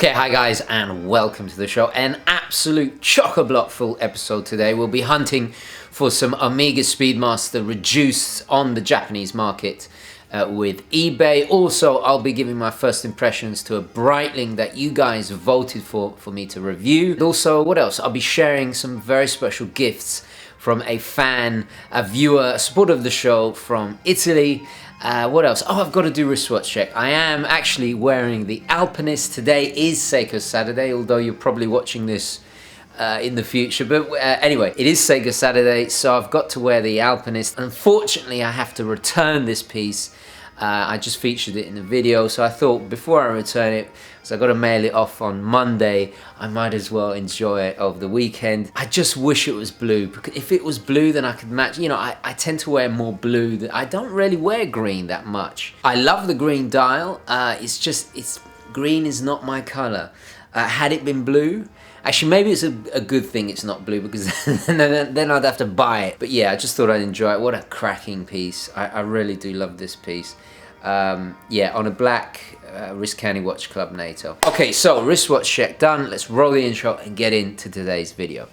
Okay, hi guys, and welcome to the show. An absolute chock-a-block full episode today. We'll be hunting for some Omega Speedmaster reduced on the Japanese market with eBay. Also, I'll be giving my first impressions to a Breitling that you guys voted for me to review. And also, what else? I'll be sharing some very special gifts from a fan, a viewer, a supporter of the show from Italy. What else? Oh, I've got to do wristwatch check. I am actually wearing the Alpinist. Today is Seiko Saturday, although you're probably watching this in the future. But anyway, it is Seiko Saturday, so I've got to wear the Alpinist. Unfortunately, I have to return this piece. I just featured it in the video, so I thought before I return it, so I got to mail it off on Monday, I might as well enjoy it over the weekend. I just wish it was blue, because if it was blue then I could match. You know, I tend to wear more blue. I don't really wear green that much. I love the green dial. Green is not my color. Had it been blue, actually maybe it's a good thing it's not blue, because then I'd have to buy it. But yeah, I just thought I'd enjoy it. What a cracking piece. I really do love this piece. Yeah, on a black Wrist Candy Watch Club NATO. Okay, so wristwatch check done. Let's roll the intro and get into today's video.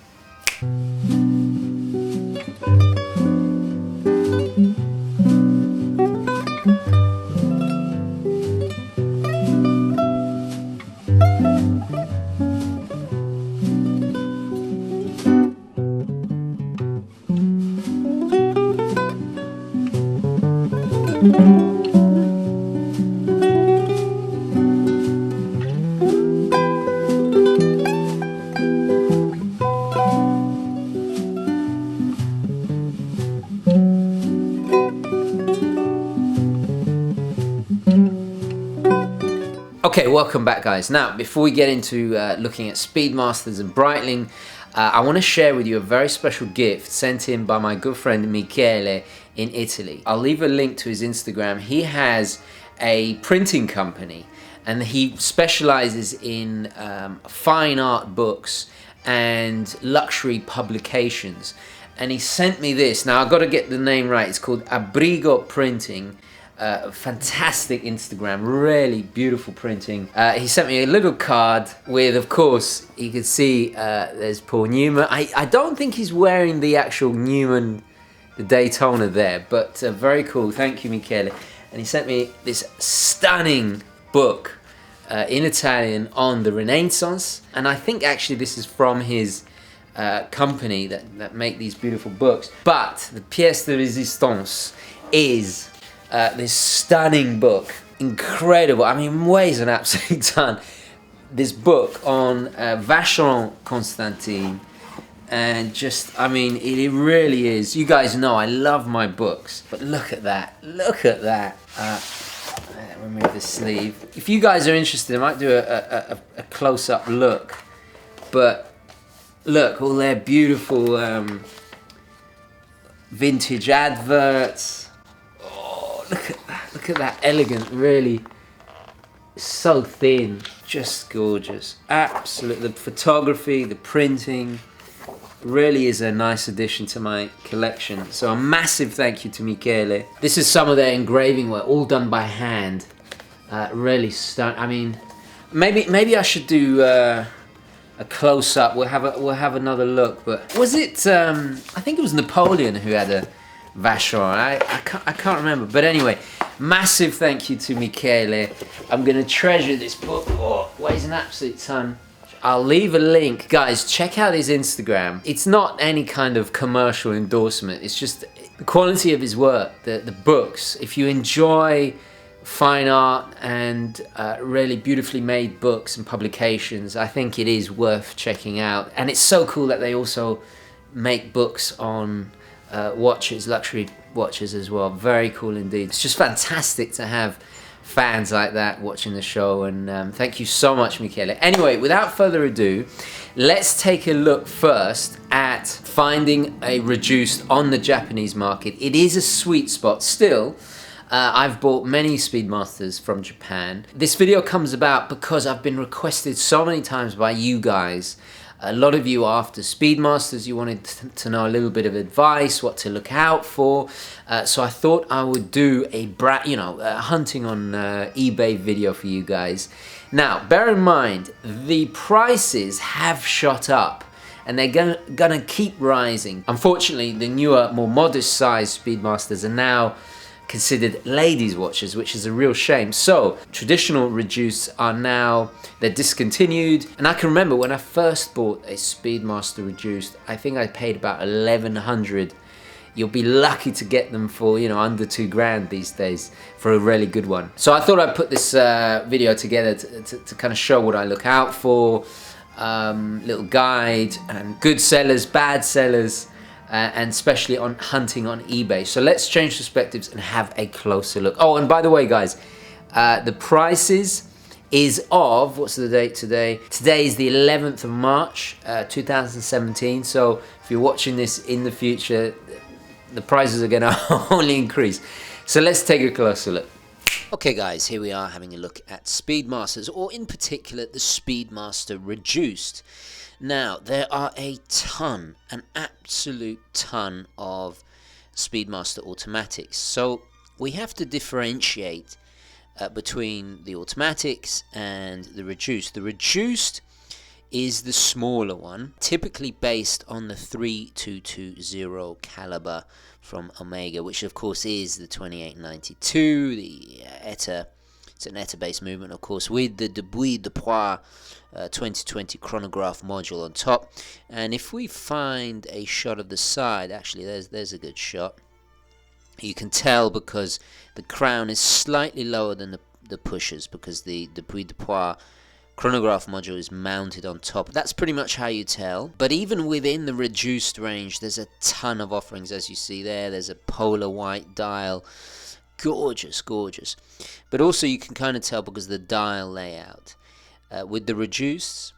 Okay, welcome back guys. Now, before we get into looking at Speedmasters and Breitling, I want to share with you a very special gift sent in by my good friend Michele in Italy. I'll leave a link to his Instagram. He has a printing company and he specializes in fine art books and luxury publications. And he sent me this. Now, I've got to get the name right. It's called Abrigo Printing. Fantastic Instagram, really beautiful printing. He sent me a little card with, of course, you can see there's Paul Newman. I don't think he's wearing the actual Newman, the Daytona there, but very cool. Thank you, Michele. And he sent me this stunning book in Italian on the Renaissance. And I think actually this is from his company that make these beautiful books. But the pièce de résistance is this stunning book, incredible. I mean, weighs an absolute ton. This book on Vacheron Constantin, and just, I mean, it really is. You guys know I love my books, but look at that. Look at that. Remove the sleeve. If you guys are interested, I might do a close-up look. But look, all their beautiful vintage adverts. Look at that, elegant, really, so thin, just gorgeous. Absolutely, the photography, the printing, really is a nice addition to my collection. So a massive thank you to Michele. This is some of their engraving work, all done by hand. Really stunning. I mean, maybe I should do a close-up. We'll have another look. But was it? I think it was Napoleon who had a Vacheron. I can't remember, but anyway, massive thank you to Michele. I'm gonna treasure this book. Oh, weighs an absolute ton. I'll leave a link. Guys, check out his Instagram. It's not any kind of commercial endorsement. It's just the quality of his work, the books. If you enjoy fine art and really beautifully made books and publications, I think it is worth checking out. And it's so cool that they also make books on watches, luxury watches as well. Very cool indeed. It's just fantastic to have fans like that watching the show, and thank you so much, Michele. Anyway, without further ado, let's take a look first at finding a reduced on the Japanese market. It is a sweet spot still. I've bought many Speedmasters from Japan. This video comes about because I've been requested so many times by you guys A lot of you after Speedmasters, you wanted to know a little bit of advice, what to look out for. So I thought I would do a hunting on eBay video for you guys. Now, bear in mind, the prices have shot up and they're gonna keep rising. Unfortunately, the newer, more modest size Speedmasters are now considered ladies watches, which is a real shame. So traditional reduced are now, they're discontinued. And I can remember when I first bought a Speedmaster reduced, I think I paid about 1,100. You'll be lucky to get them for, under 2 grand these days for a really good one. So I thought I'd put this video together to kind of show what I look out for, little guide, and good sellers, bad sellers, and especially on hunting on eBay. So let's change perspectives and have a closer look. Oh, and by the way, guys, the prices is of, what's the date today? Today is the 11th of March, 2017. So if you're watching this in the future, the prices are gonna only increase. So let's take a closer look. Okay guys, here we are having a look at Speedmasters, or in particular the Speedmaster Reduced. Now, there are a ton, an absolute ton of Speedmaster automatics. So we have to differentiate between the automatics and the reduced. The reduced is the smaller one, typically based on the 3220 caliber from Omega, which of course is the 2892, the ETA. It's an ETA-based movement, of course, with the Breitling 2020 Chronograph module on top. And if we find a shot of the side, actually there's a good shot. You can tell because the crown is slightly lower than the pushers, because the Breitling Chronograph module is mounted on top. That's pretty much how you tell. But even within the reduced range, there's a ton of offerings, as you see there. There's a polar white dial. Gorgeous, gorgeous. But also you can kind of tell because of the dial layout. With the reduced,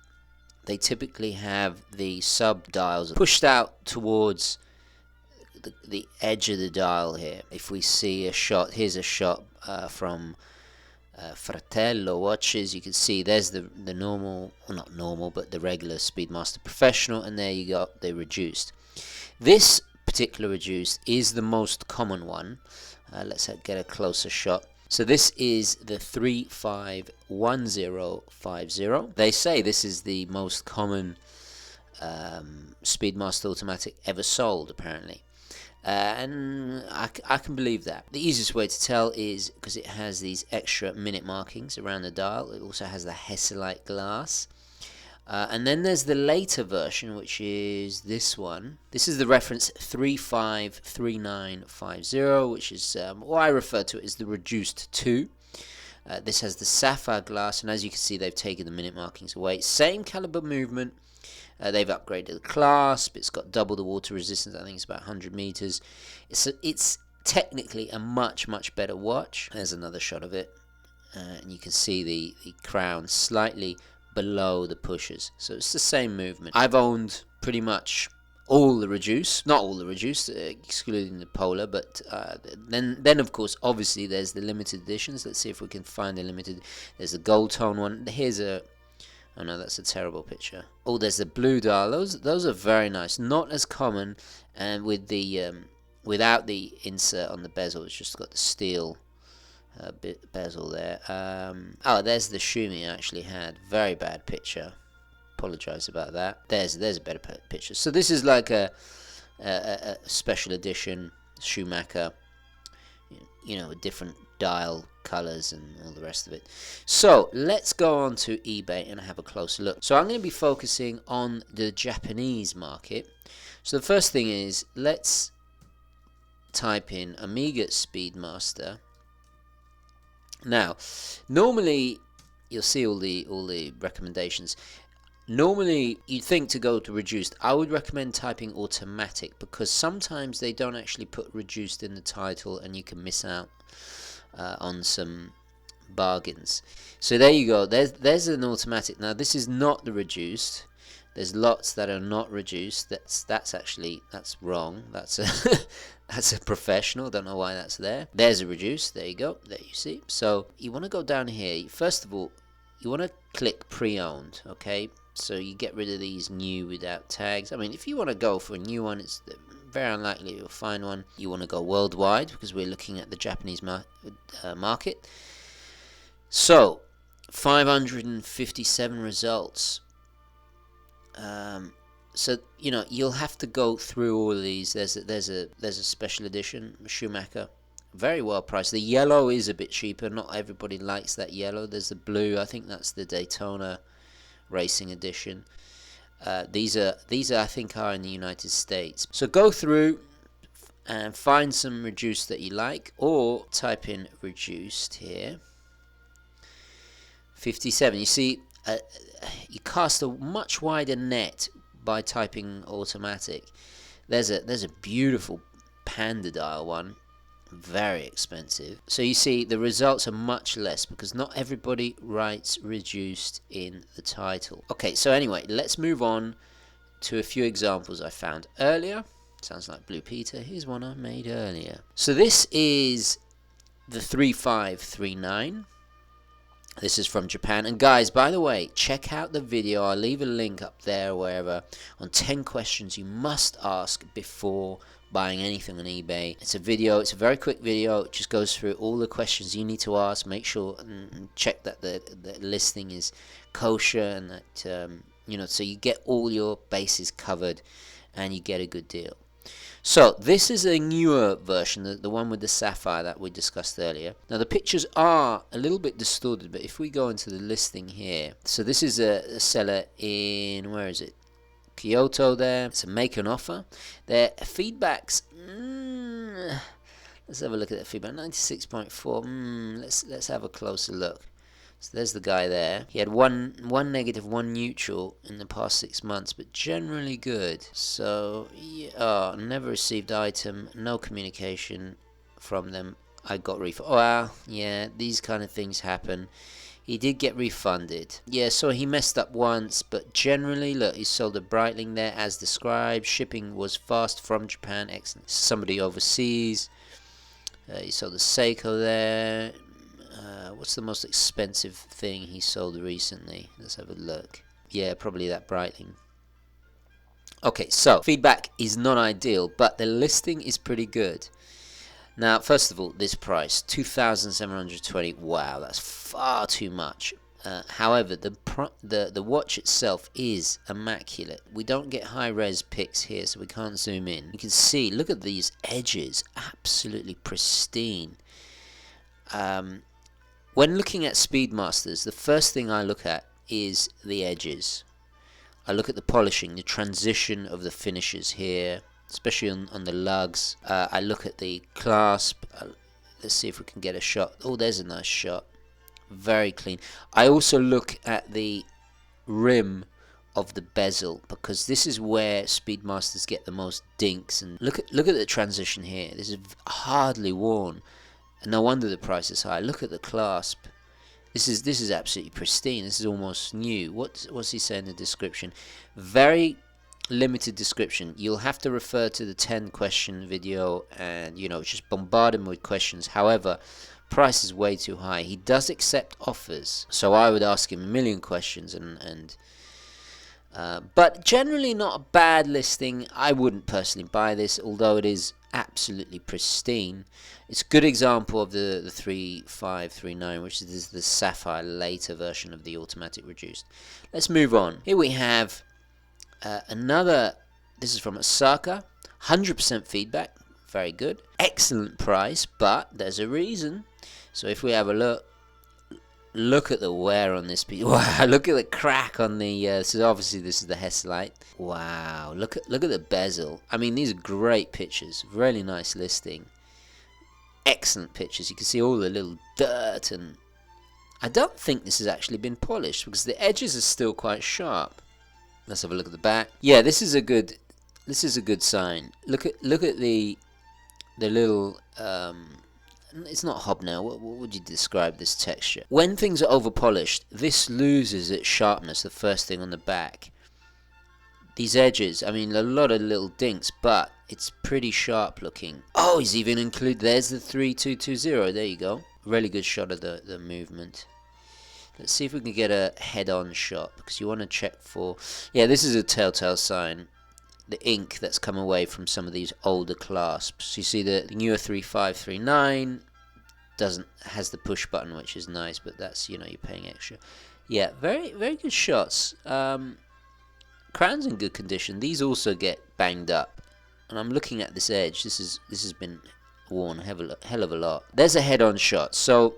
they typically have the sub dials pushed out towards the edge of the dial here. If we see a shot, here's a shot from Fratello watches. You can see there's the normal, well, not normal, but the regular Speedmaster Professional, and there you got the reduced. This particular reduced is the most common one. Let's get a closer shot. So this is the 351050. They say this is the most common Speedmaster automatic ever sold, apparently. And I can believe that. The easiest way to tell is because it has these extra minute markings around the dial. It also has the Hesselite glass. And then there's the later version, which is this one. This is the reference 353950, which is what I refer to it as the reduced 2. This has the sapphire glass, and as you can see, they've taken the minute markings away. Same caliber movement. They've upgraded the clasp. It's got double the water resistance. I think it's about 100 meters. It's technically a much better watch. There's another shot of it, and you can see the crown slightly below the pushers, so it's the same movement. I've owned pretty much all the reduced, not all the reduced, excluding the polar, but then of course obviously there's the limited editions. Let's see if we can find a limited. There's a gold tone one. Here's a, oh no, that's a terrible picture. Oh, there's the blue dial. Those are very nice, not as common, and with the without the insert on the bezel. It's just got the steel bezel there. Oh, there's the Shumi I actually had. Very bad picture. Apologize about that. There's a better picture. So this is like a special edition Schumacher. With different dial colors and all the rest of it. So let's go on to eBay and have a closer look. So I'm going to be focusing on the Japanese market. So the first thing is, let's type in Omega Speedmaster. Now, normally you'll see all the recommendations. Normally you'd think to go to reduced. I would recommend typing automatic, because sometimes they don't actually put reduced in the title and you can miss out on some bargains. So there you go. There's an automatic. Now this is not the reduced. There's lots that are not reduced. That's wrong. That's a that's a professional. Don't know why that's there. There's a reduced. There you go. There you see. So you want to go down here. First of all, you want to click pre-owned. Okay. So you get rid of these new without tags. I mean, if you want to go for a new one, it's very unlikely you'll find one. You want to go worldwide because we're looking at the Japanese market. So 557 results. So you'll have to go through all of these. There's a special edition Schumacher, very well priced. The yellow is a bit cheaper. Not everybody likes that yellow. There's the blue. I think that's the Daytona Racing Edition. These are I think are in the United States. So go through and find some reduced that you like, or type in reduced here. 57. You see, you cast a much wider net by typing automatic. There's a beautiful Panda dial one, very expensive. So you see the results are much less because not everybody writes reduced in the title. Okay, so anyway, let's move on to a few examples I found earlier. Sounds like Blue Peter. Here's one I made earlier. So this is the 3539. This is from Japan. And guys, by the way, check out the video. I'll leave a link up there or wherever on 10 questions you must ask before buying anything on eBay. It's a video. It's a very quick video. It just goes through all the questions you need to ask. Make sure and check that the listing is kosher and that so you get all your bases covered and you get a good deal. So this is a newer version, the one with the sapphire that we discussed earlier. Now the pictures are a little bit distorted, but if we go into the listing here, so this is a seller in, where is it? Kyoto there. It's a make an offer. Their feedbacks, let's have a look at that feedback. 96.4. Let's have a closer look. So there's the guy there. He had one negative, one neutral in the past 6 months, but generally good. So yeah, never received item, no communication from them. I got refund. Oh, well, yeah, these kind of things happen. He did get refunded. Yeah, so he messed up once, but generally, look, he sold a Breitling there as described. Shipping was fast from Japan. Excellent. Somebody overseas. He sold a Seiko there. What's the most expensive thing he sold recently? Let's have a look. Yeah, probably that Breitling. Okay, so feedback is not ideal, but the listing is pretty good. Now, first of all, this price, 2,720. Wow, that's far too much. However, the watch itself is immaculate. We don't get high-res pics here, so we can't zoom in. You can see, look at these edges, absolutely pristine. When looking at Speedmasters, the first thing I look at is the edges. I look at the polishing, the transition of the finishes here, especially on the lugs. I look at the clasp. Let's see if we can get a shot. Oh, there's a nice shot. Very clean. I also look at the rim of the bezel because this is where Speedmasters get the most dinks. And look at the transition here. This is hardly worn. No wonder the price is high. Look at the clasp. This is absolutely pristine. This is almost new. What's he saying in the description? Very limited description. You'll have to refer to the 10 question video and just bombard him with questions. However, price is way too high. He does accept offers, so I would ask him a million questions but generally not a bad listing. I wouldn't personally buy this, although it is absolutely pristine. It's a good example of the 3539, which is the sapphire later version of the automatic reduced. Let's move on. Here we have another. This is from Osaka. 100% feedback. Very good. Excellent price, but there's a reason. So if we have a look at the wear on this piece. Wow, look at the crack on the. So obviously this is the Hess light. Wow, look at the bezel. I mean, these are great pictures. Really nice listing. Excellent pictures. You can see all the little dirt, and I don't think this has actually been polished because the edges are still quite sharp. Let's have a look at the back. Yeah, this is a good sign. Look at the little. It's not hobnail. What would you describe this texture? When things are over polished, this loses its sharpness. The first thing on the back. These edges, I mean, a lot of little dinks, but it's pretty sharp looking. Oh, he's even included. There's the 3220. There you go. Really good shot of the movement. Let's see if we can get a head-on shot, because you want to check for... Yeah, this is a telltale sign. The ink that's come away from some of these older clasps. You see the newer 3539 has the push button, which is nice, but that's, you know, you're paying extra. Yeah, very good shots. Crown's in good condition. These also get banged up, and I'm looking at this edge. This has been worn a hell of a lot. There's a head-on shot, so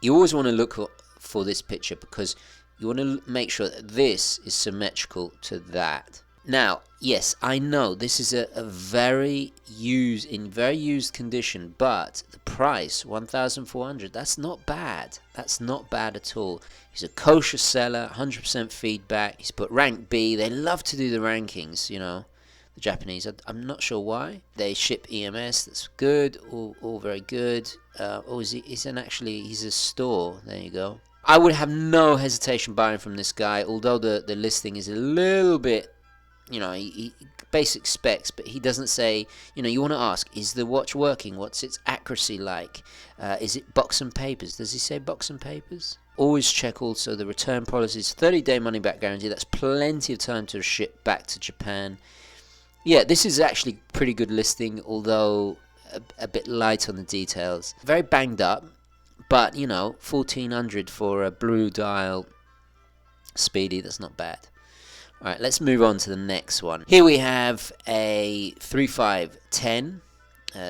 you always want to look for this picture, because you want to make sure that this is symmetrical to that. Now, yes, I know this is a very used condition, but the price, 1,400, that's not bad. That's not bad at all. He's a kosher seller, 100% feedback. He's put rank B. They love to do the rankings, you know, the Japanese. I'm not sure why. They ship EMS, that's good, all very good. He's a store. There you go. I would have no hesitation buying from this guy, although the listing is a little bit, you know, he basic specs, but he doesn't say, you know, you want to ask, is the watch working? What's its accuracy like? Is it box and papers? Does he say box and papers? Always check also the return policies. 30-day money-back guarantee. That's plenty of time to ship back to Japan. Yeah, this is actually pretty good listing, although a bit light on the details. Very banged up, but, you know, 1,400 for a blue dial Speedy, that's not bad. Alright, let's move on to the next one. Here we have a 3510,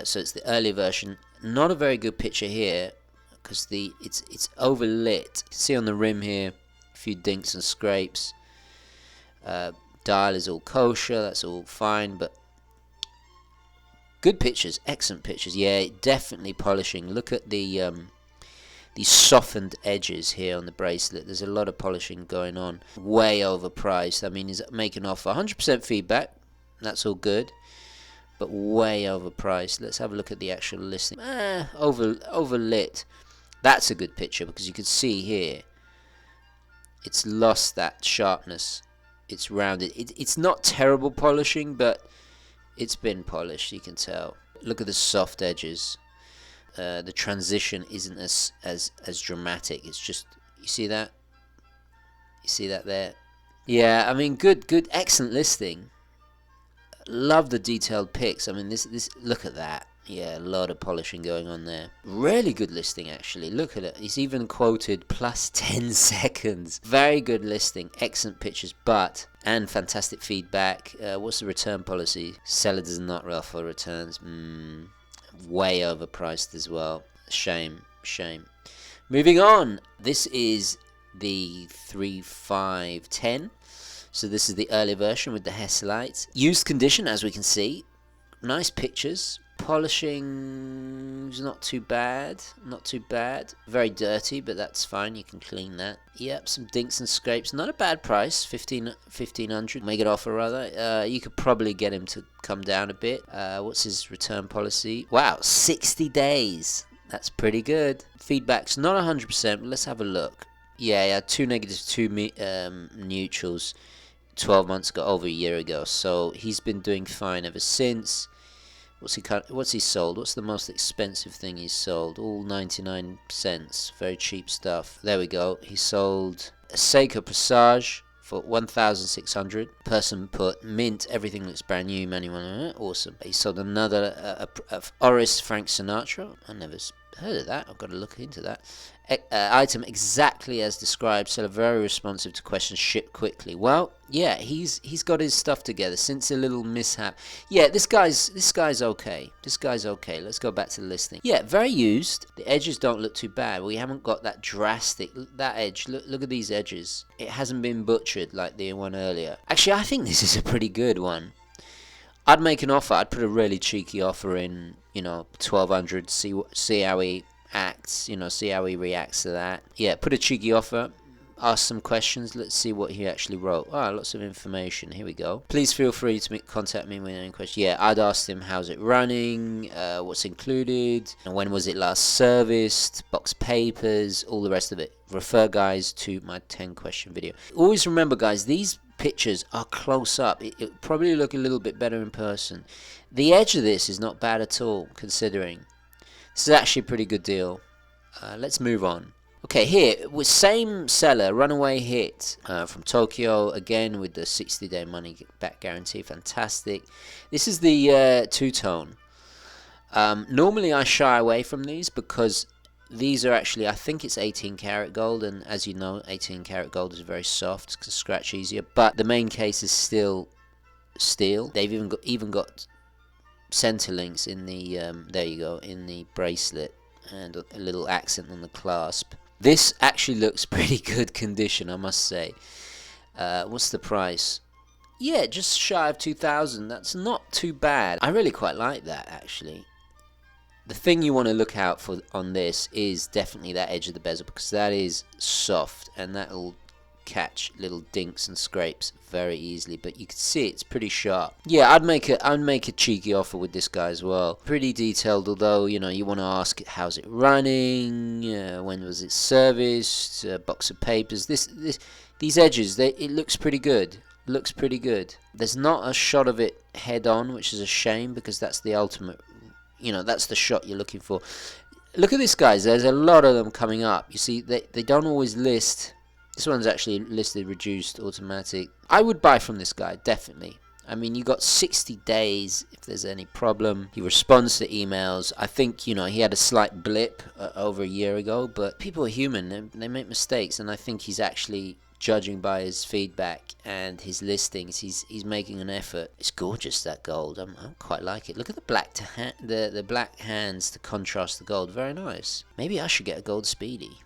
so it's the earlier version. Not a very good picture here, because it's overlit. You can see on the rim here, a few dinks and scrapes. Dial is all kosher, that's all fine, but good pictures, excellent pictures. Yeah, definitely polishing. Look at the these softened edges here on the bracelet. There's a lot of polishing going on. Way overpriced. I mean, he's making off 100% feedback. That's all good, but way overpriced. Let's have a look at the actual listing. Overlit. That's a good picture, because you can see here it's lost that sharpness. It's rounded. It's not terrible polishing, but it's been polished, you can tell. Look at the soft edges. The transition isn't as dramatic. It's just, you see that? You see that there? Yeah, I mean, good, excellent listing. Love the detailed pics. I mean, this look at that. Yeah, a lot of polishing going on there. Really good listing, actually. Look at it. He's even quoted plus 10 seconds. Very good listing. Excellent pictures, and fantastic feedback. What's the return policy? Seller does not offer returns. Way overpriced as well. Shame. Moving on. This is the 3510. So this is the earlier version with the Hess lights. Used condition, as we can see. Nice pictures. Polishing is not too bad. Very dirty, but that's fine. You can clean that. Yep, some dinks and scrapes. Not a bad price. 1,500. Make it offer rather. You could probably get him to come down a bit. What's his return policy? Wow, 60 days. That's pretty good. Feedback's not 100%, but let's have a look. Yeah, 2 negatives, 2 neutrals 12 months ago, over a year ago. So he's been doing fine ever since. What's he sold? What's the most expensive thing he's sold? All 99 cents. Very cheap stuff. There we go. He sold a Seiko Presage for 1,600. Person put mint. Everything looks brand new. Manual. Awesome. He sold another Oris Frank Sinatra. I never heard of that. I've got to look into that. Item exactly as described. Seller very responsive to questions. Shipped quickly. Well, yeah, he's got his stuff together since a little mishap. Yeah, this guy's okay. Let's go back to the listing. Yeah, very used. The edges don't look too bad. We haven't got that drastic. That edge. Look at these edges. It hasn't been butchered like the one earlier. Actually, I think this is a pretty good one. I'd make an offer. I'd put a really cheeky offer in. 1,200. See how he acts, see how he reacts to that. Yeah, put a cheeky offer, ask some questions. Let's see what he actually wrote. Lots of information. Here we go. Please feel free to contact me with any questions. Yeah, I'd asked him, how's it running, what's included, and when was it last serviced, box papers, all the rest of it. Refer guys to my 10-question video. Always remember, guys, these pictures are close up. It'll probably look a little bit better in person. The edge of this is not bad at all, considering. This is actually a pretty good deal. Let's move on. Okay, here with same seller, Runaway Hit from Tokyo, again with the 60-day money back guarantee. Fantastic. This is the two-tone. Normally I shy away from these because these are actually, I think it's 18 karat gold, and as you know, 18 karat gold is very soft, can scratch easier, but the main case is still steel. They've even got center links in the there you go, in the bracelet, and a little accent on the clasp. This actually looks pretty good condition, I must say. What's the price? Yeah, just shy of 2,000. That's not too bad. I really quite like that, actually. The thing you want to look out for on this is definitely that edge of the bezel, because that is soft and that will catch little dinks and scrapes very easily, but you can see it's pretty sharp. Yeah, I'd make a cheeky offer with this guy as well. Pretty detailed, although you know you want to ask how's it running, when was it serviced, box of papers. These edges, it looks pretty good. Looks pretty good. There's not a shot of it head on, which is a shame because that's the ultimate. You know, that's the shot you're looking for. Look at this, guys. There's a lot of them coming up. You see, they don't always list. This one's actually listed reduced automatic. I would buy from this guy, definitely. I mean, you got 60 days if there's any problem. He responds to emails. I think, you know, he had a slight blip over a year ago, but people are human. They make mistakes, and I think he's actually, judging by his feedback and his listings, he's making an effort. It's gorgeous, that gold. I quite like it. Look at the black the black hands to contrast the gold. Very nice. Maybe I should get a gold Speedy.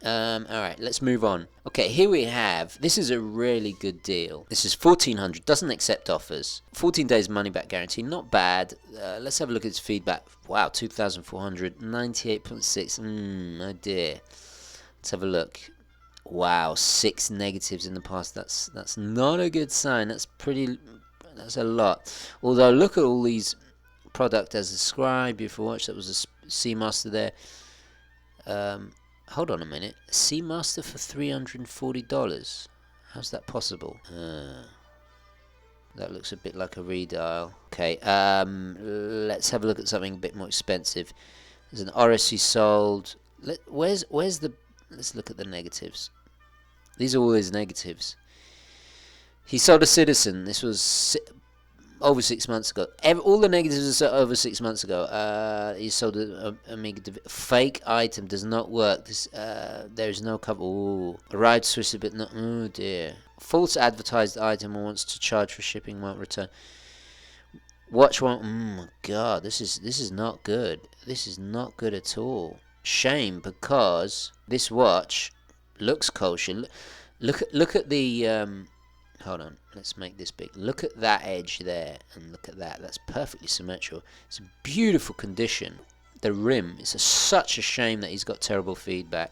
Alright, let's move on. Okay, here we have, this is a really good deal. This is $1,400, doesn't accept offers. 14 days money back guarantee, not bad. Let's have a look at its feedback. Wow, 2,400, 98.6. Oh dear. Let's have a look. Wow, 6 negatives in the past. That's not a good sign. That's a lot. Although look at all these product as described before. That was a Seamaster there. Hold on a minute. A Seamaster for $340. How's that possible? That looks a bit like a redial. Okay. Let's have a look at something a bit more expensive. There's an Odyssey sold. Where's the? Let's look at the negatives. These are all his negatives. He sold a Citizen. This was over 6 months ago. All the negatives are over 6 months ago. He sold a Omega fake item. Does not work. There is no cover. Ooh. A ride Swiss, but not. Oh dear. False advertised item and wants to charge for shipping. Won't return. Watch one. Oh my God. This is not good. This is not good at all. Shame, because this watch looks kosher. Look at the hold on, let's make this big. Look at that edge there, and look at that. That's perfectly symmetrical. It's a beautiful condition. The rim, it's such a shame that he's got terrible feedback.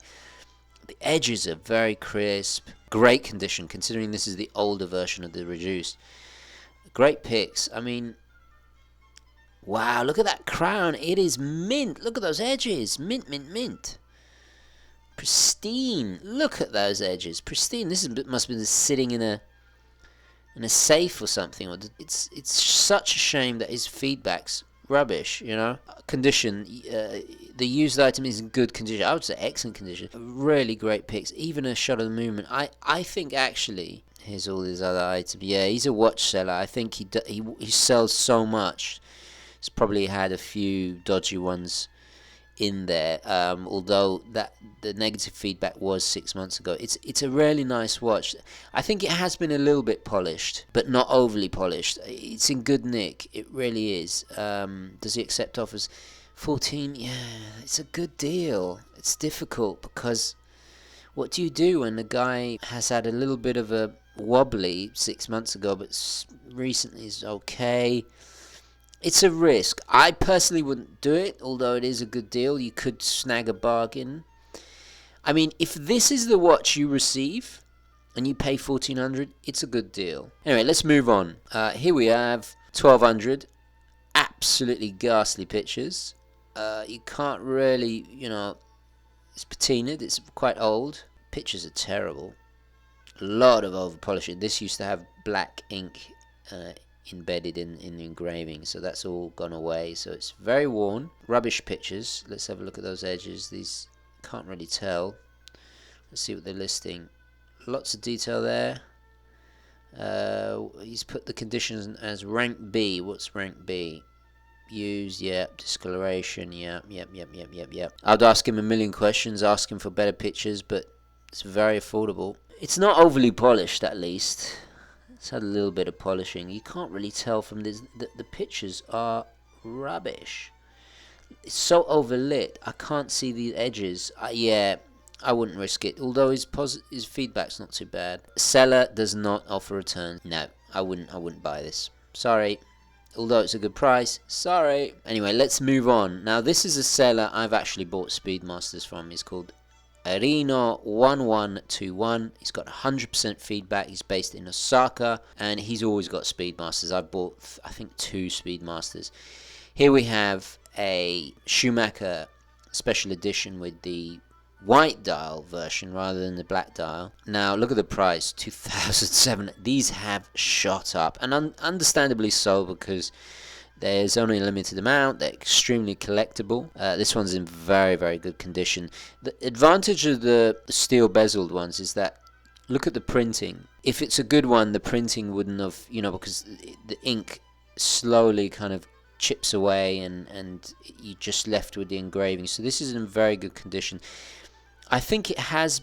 The edges are very crisp. Great condition, considering this is the older version of the reduced. Great picks. I mean, wow, look at that crown. It is mint. Look at those edges. Mint, mint, mint. Pristine. Look at those edges. Pristine. This must have been sitting in a safe or something. It's such a shame that his feedback's rubbish, you know. Condition. The used item is in good condition. I would say excellent condition. Really great picks. Even a shot of the movement. I think actually, here's all his other items. Yeah, he's a watch seller. I think he sells so much. He's probably had a few dodgy ones in there, although the negative feedback was 6 months ago. It's a really nice watch. I think it has been a little bit polished, but not overly polished. It's in good nick. It really is. Does he accept offers? 14, yeah, it's a good deal. It's difficult because what do you do when the guy has had a little bit of a wobbly 6 months ago, but recently is okay? It's a risk. I personally wouldn't do it, although it is a good deal. You could snag a bargain. I mean, if this is the watch you receive and you pay $1,400, it's a good deal. Anyway, let's move on. Here we have $1,200. Absolutely ghastly pictures. You can't really, you know, it's patinaed. It's quite old. Pictures are terrible. A lot of over polishing. This used to have black ink embedded in the engraving, so that's all gone away, so it's very worn. Rubbish pictures. Let's have a look at those edges. These Can't really tell. Let's see what they're listing. Lots of detail there. He's put the conditions as rank B. What's rank B? Used, yep. Discoloration, yep. I'd ask him a million questions, ask him for better pictures, but it's very affordable. It's not overly polished, at least. It's had a little bit of polishing. You can't really tell from this. The pictures are rubbish. It's so overlit. I can't see the edges. Yeah, I wouldn't risk it. Although his feedback's not too bad. Seller does not offer returns. No, I wouldn't buy this. Sorry. Although it's a good price. Sorry. Anyway, let's move on. Now, this is a seller I've actually bought Speedmasters from. He's called Reno1121. He's got 100% feedback. He's based in Osaka, and he's always got Speedmasters. I've bought, I think, 2 Speedmasters. Here we have a Schumacher special edition with the white dial version rather than the black dial. Now look at the price, 2007. These have shot up, and understandably so, because there's only a limited amount. They're extremely collectible. This one's in very, very good condition. The advantage of the steel bezeled ones is that, look at the printing. If it's a good one, the printing wouldn't have, because the ink slowly kind of chips away, and you're just left with the engraving. So this is in very good condition. I think it has,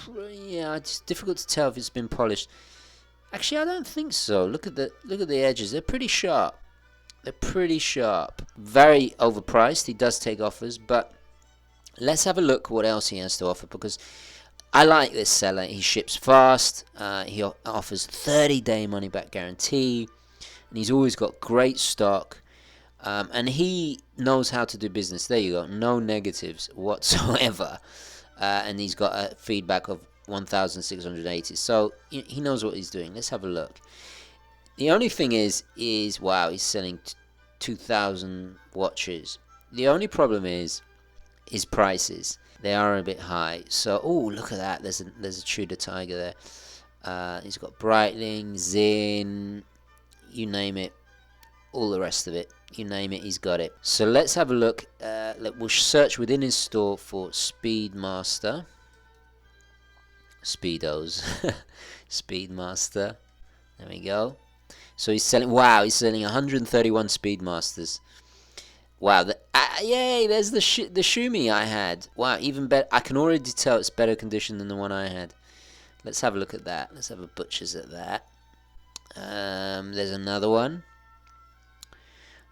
it's difficult to tell if it's been polished. Actually, I don't think so. Look at the edges. They're pretty sharp. Very overpriced. He does take offers, but let's have a look what else he has to offer, because I like this seller. He ships fast. He offers 30-day money-back guarantee, and he's always got great stock. And he knows how to do business. There you go. No negatives whatsoever. And he's got a feedback of 1,680. So he knows what he's doing. Let's have a look. The only thing is wow, he's selling 2,000 watches. The only problem is his prices. They are a bit high. So, look at that. There's a Tudor Tiger there. He's got Breitling, Zinn, you name it. All the rest of it. You name it, he's got it. So let's have a look. We'll search within his store for Speedmaster. Speedos. Speedmaster. There we go. So he's selling 131 Speedmasters. Wow, yay, there's the Shumi I had. Wow, even better. I can already tell it's better condition than the one I had. Let's have a look at that. Let's have a butcher's at that. There's another one.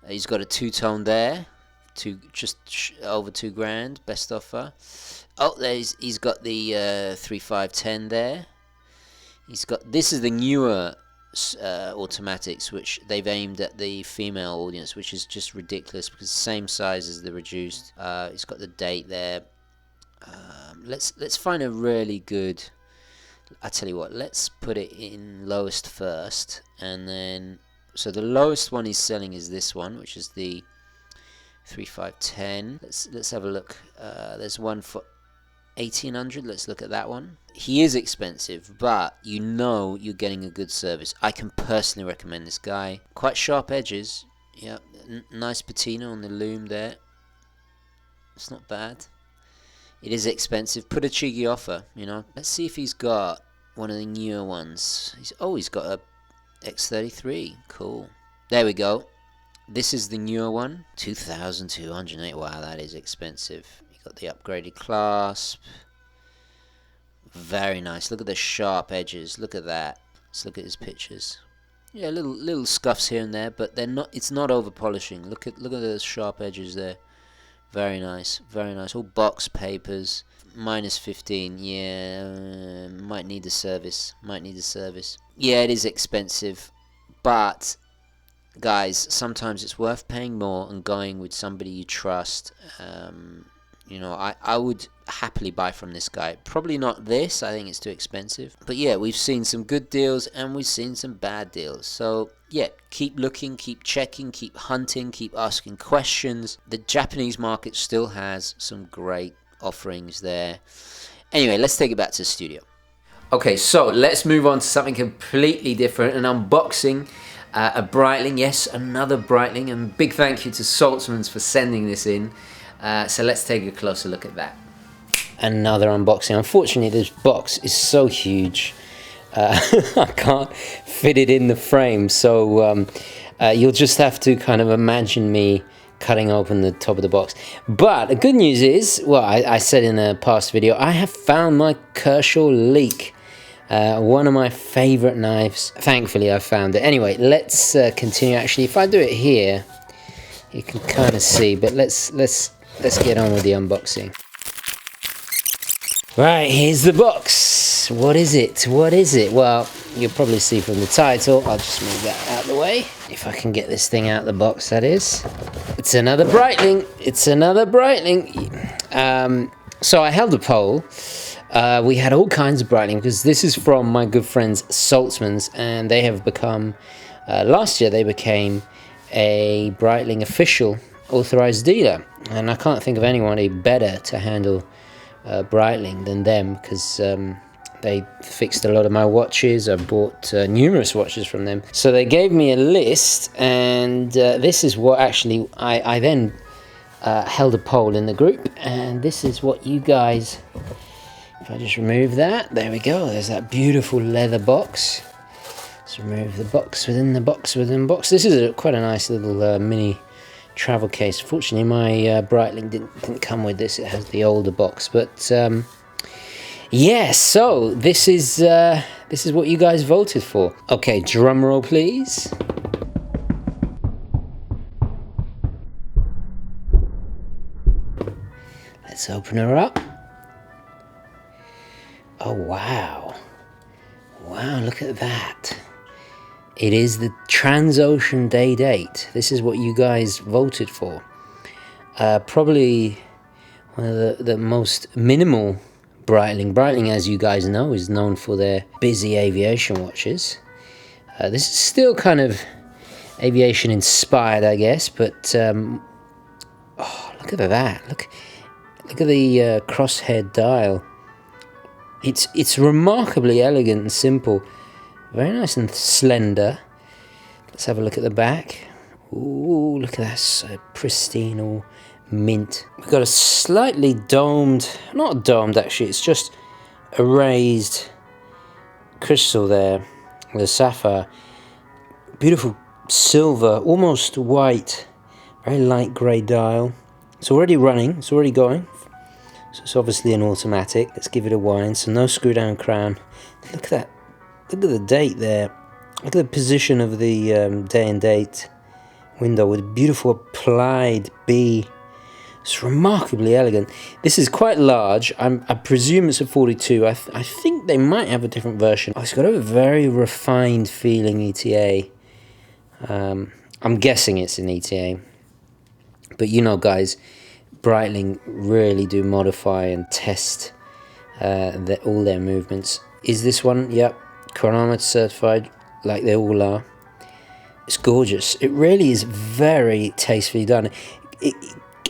He's got a two-tone there, just over $2,000, best offer. He's got the 3510 there. This is the newer automatics, which they've aimed at the female audience, which is just ridiculous because same size as the reduced. It's got the date there. Let's find a really good. I tell you what, let's put it in lowest first, and then. So the lowest one he's selling is this one, which is the 3510. Let's have a look. There's one for 1,800. Let's look at that one. He is expensive, but you're getting a good service. I can personally recommend this guy. Quite sharp edges. Yeah, nice patina on the loom there. It's not bad. It is expensive. Put a cheeky offer. Let's see if he's got one of the newer ones. He's got a X33, cool. There we go. This is the newer one, 2,208. Wow, that is expensive. You got the upgraded clasp. Very nice. Look at the sharp edges. Look at that. Let's look at his pictures. Yeah, little scuffs here and there, but they're not. It's not over polishing. Look at those sharp edges there. Very nice. Very nice. All box papers. -15. Yeah, might need a service. Yeah, it is expensive, but guys, sometimes it's worth paying more and going with somebody you trust. I would happily buy from this guy. Probably not this. I think it's too expensive. But yeah, we've seen some good deals and we've seen some bad deals. So yeah, keep looking, keep checking, keep hunting, keep asking questions. The Japanese market still has some great offerings there. Anyway, let's take it back to the studio. Okay, so let's move on to something completely different, an unboxing. A Breitling, yes, another Breitling, and big thank you to Saltzman's for sending this in. So let's take a closer look at that. another unboxing. Unfortunately, this box is so huge, I can't fit it in the frame, so you'll just have to kind of imagine me cutting open the top of the box. But the good news is, well, I said in a past video, I have found my Kershaw Leak, one of my favorite knives. Thankfully, I found it. Anyway, let's continue. Actually, if I do it here, you can kind of see, but let's get on with the unboxing. Right, here's the box. What is it? What is it? Well, you'll probably see from the title. I'll just move that out of the way. If I can get this thing out of the box, that is. It's another Breitling. It's another Breitling. So I held a poll. We had all kinds of Breitling, because this is from my good friends Saltzman's, and they have become, last year they became a Breitling official authorized dealer. And I can't think of anyone better to handle Breitling than them, because they fixed a lot of my watches. I bought numerous watches from them. So they gave me a list, and this is what actually I then held a poll in the group, and this is what you guys, if I just remove that, there we go, there's that beautiful leather box. Let's remove the box within the box within the box. This is quite a nice little mini travel case. Fortunately, my Breitling didn't come with this. It has the older box, but yeah. So this is what you guys voted for. Okay, drum roll, please. Let's open her up. Oh wow! Wow, look at that. It is the Transocean day date. This is what you guys voted for. Probably one of the most minimal Breitling. Breitling, as you guys know, is known for their busy aviation watches. This is still kind of aviation inspired, I guess, but oh, look at that. Look at the crosshead dial. It's remarkably elegant and simple. Very nice and slender. Let's have a look at the back. Ooh, look at that, so pristine, all mint. We've got a slightly domed, not domed actually, it's just a raised crystal there with a sapphire. Beautiful silver, almost white, very light grey dial. It's already running, it's already going. So it's obviously an automatic. Let's give it a wind. So no screw down crown. Look at that. Look at the date there. Look at the position of the day and date window with a beautiful applied B. It's remarkably elegant. This is quite large. I presume it's a 42. I think they might have a different version. Oh, it's got a very refined feeling ETA. I'm guessing it's an ETA. But you know, guys, Breitling really do modify and test all their movements. Is this one? Yep. Chronometer certified, like they all are. It's gorgeous. It really is very tastefully done. It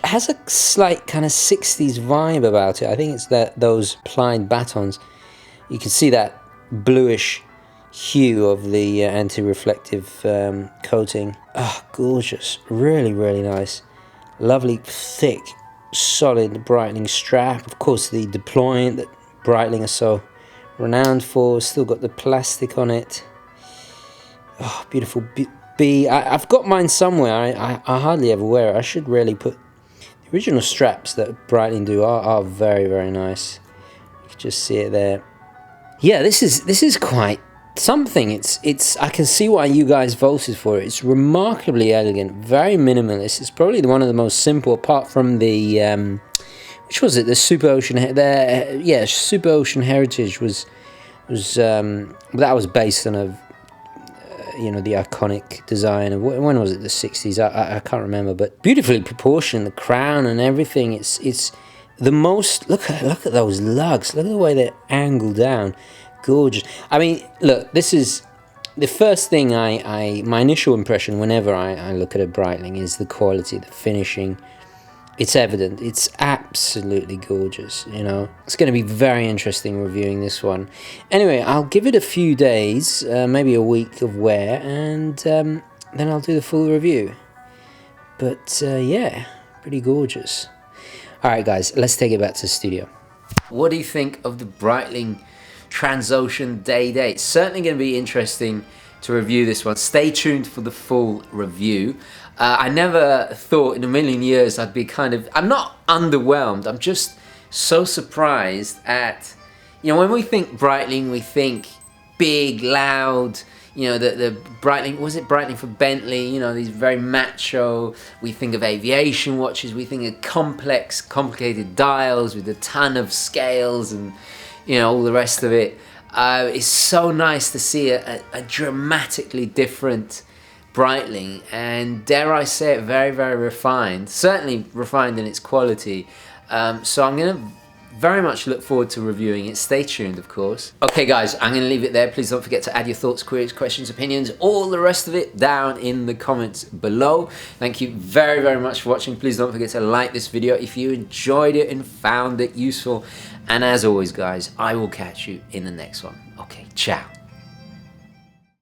has a slight kind of 60s vibe about it. I think it's those plied batons. You can see that bluish hue of the anti-reflective coating. Ah, oh, gorgeous. Really, really nice. Lovely, thick, solid Breitling strap. Of course, the deployment that Breitling are so renowned for. Still got the plastic on it. Oh, beautiful B. I've got mine somewhere. I hardly ever wear it. I should really put the original straps that Breitling do are very, very nice. You can just see it there. Yeah, this is quite something. It's I can see why you guys voted for it. It's remarkably elegant, very minimalist. It's probably one of the most simple, apart from the which was it? The Super Ocean. Super Ocean Heritage was that was based on a the iconic design of, when was it? The 60s. I can't remember, but beautifully proportioned, the crown and everything. It's the most. Look at those lugs. Look at the way they're angled down. Gorgeous. I mean, look. This is the first thing my initial impression whenever I look at a Breitling is the quality, the finishing. It's evident. It's absolutely gorgeous, It's going to be very interesting reviewing this one. Anyway, I'll give it a few days, maybe a week of wear, and then I'll do the full review. But yeah, pretty gorgeous. Alright guys, let's take it back to the studio. What do you think of the Breitling Transocean Day Day? It's certainly going to be interesting to review this one. Stay tuned for the full review. I never thought in a million years I'd be I'm not underwhelmed, I'm just so surprised at, when we think Breitling, we think big, loud, the Breitling, was it Breitling for Bentley, these very macho, we think of aviation watches, we think of complex, complicated dials with a ton of scales and, all the rest of it. It's so nice to see a dramatically different Breitling, and dare I say it, very, very refined, certainly refined in its quality. So I'm going to very much look forward to reviewing it. Stay tuned, of course. Okay guys, I'm going to leave it there. Please don't forget to add your thoughts, queries, questions, opinions, all the rest of it down in the comments below. Thank you very, very much for watching. Please don't forget to like this video if you enjoyed it and found it useful. And as always guys, I will catch you in the next one. Okay, ciao.